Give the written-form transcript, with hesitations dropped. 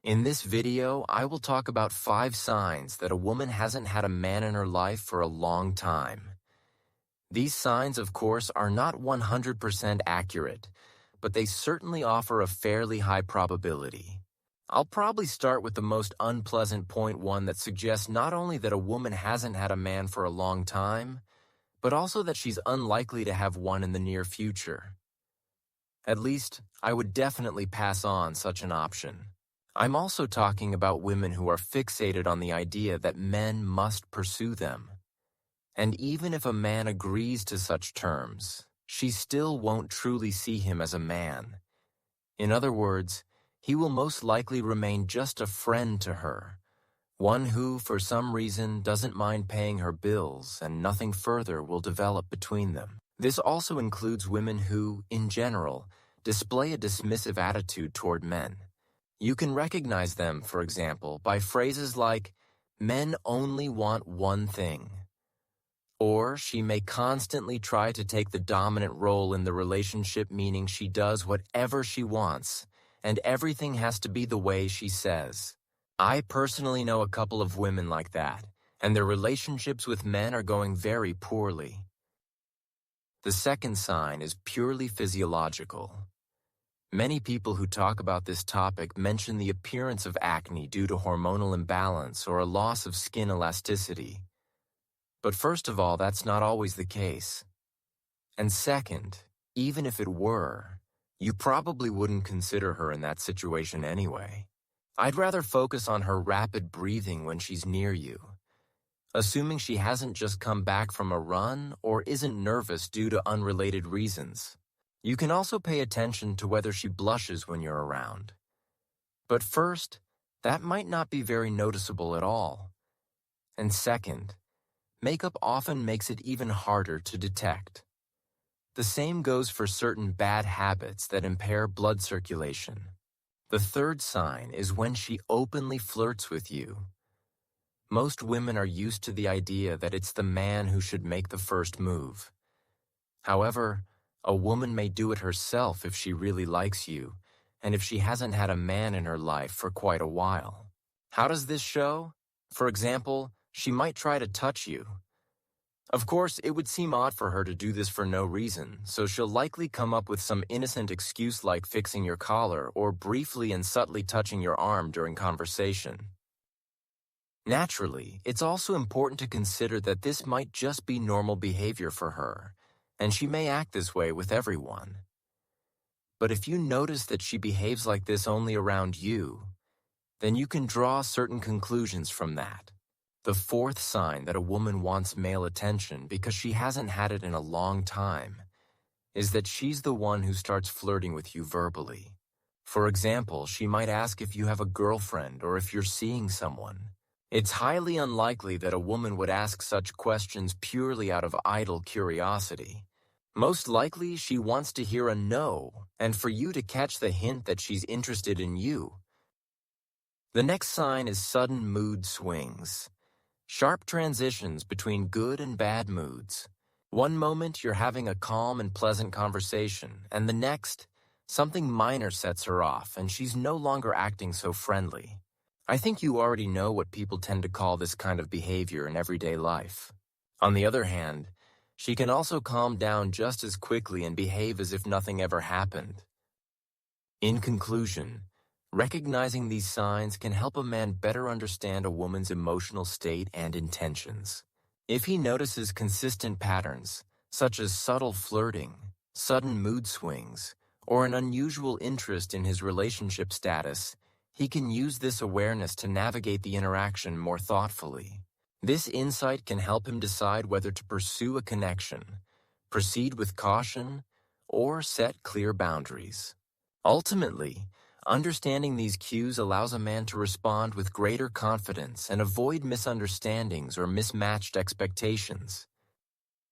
In this video, I will talk about 5 signs that a woman hasn't had a man in her life for a long time. These signs, of course, are not 100% accurate, but they certainly offer a fairly high probability. I'll probably start with the most unpleasant point, one that suggests not only that a woman hasn't had a man for a long time, but also that she's unlikely to have one in the near future. At least, I would definitely pass on such an option. I'm also talking about women who are fixated on the idea that men must pursue them. And even if a man agrees to such terms, she still won't truly see him as a man. In other words, he will most likely remain just a friend to her, one who, for some reason, doesn't mind paying her bills and nothing further will develop between them. This also includes women who, in general, display a dismissive attitude toward men. You can recognize them, for example, by phrases like, "Men only want one thing." Or she may constantly try to take the dominant role in the relationship, meaning she does whatever she wants, and everything has to be the way she says. I personally know a couple of women like that, and their relationships with men are going very poorly. The second sign is purely physiological. Many people who talk about this topic mention the appearance of acne due to hormonal imbalance or a loss of skin elasticity. But first of all, that's not always the case. And second, even if it were, you probably wouldn't consider her in that situation anyway. I'd rather focus on her rapid breathing when she's near you, assuming she hasn't just come back from a run or isn't nervous due to unrelated reasons. You can also pay attention to whether she blushes when you're around. But first, that might not be very noticeable at all. And second, makeup often makes it even harder to detect. The same goes for certain bad habits that impair blood circulation. The third sign is when she openly flirts with you. Most women are used to the idea that it's the man who should make the first move. However, a woman may do it herself if she really likes you, and if she hasn't had a man in her life for quite a while. How does this show? For example, she might try to touch you. Of course, it would seem odd for her to do this for no reason, so she'll likely come up with some innocent excuse like fixing your collar or briefly and subtly touching your arm during conversation. Naturally, it's also important to consider that this might just be normal behavior for her, and she may act this way with everyone. But if you notice that she behaves like this only around you, then you can draw certain conclusions from that. The fourth sign that a woman wants male attention because she hasn't had it in a long time is that she's the one who starts flirting with you verbally. For example, she might ask if you have a girlfriend or if you're seeing someone. It's highly unlikely that a woman would ask such questions purely out of idle curiosity. Most likely, she wants to hear a no, and for you to catch the hint that she's interested in you. The next sign is sudden mood swings. Sharp transitions between good and bad moods. One moment you're having a calm and pleasant conversation, and the next, something minor sets her off and she's no longer acting so friendly. I think you already know what people tend to call this kind of behavior in everyday life. On the other hand, she can also calm down just as quickly and behave as if nothing ever happened. In conclusion, recognizing these signs can help a man better understand a woman's emotional state and intentions. If he notices consistent patterns, such as subtle flirting, sudden mood swings, or an unusual interest in his relationship status, he can use this awareness to navigate the interaction more thoughtfully. This insight can help him decide whether to pursue a connection, proceed with caution, or set clear boundaries. Ultimately, understanding these cues allows a man to respond with greater confidence and avoid misunderstandings or mismatched expectations.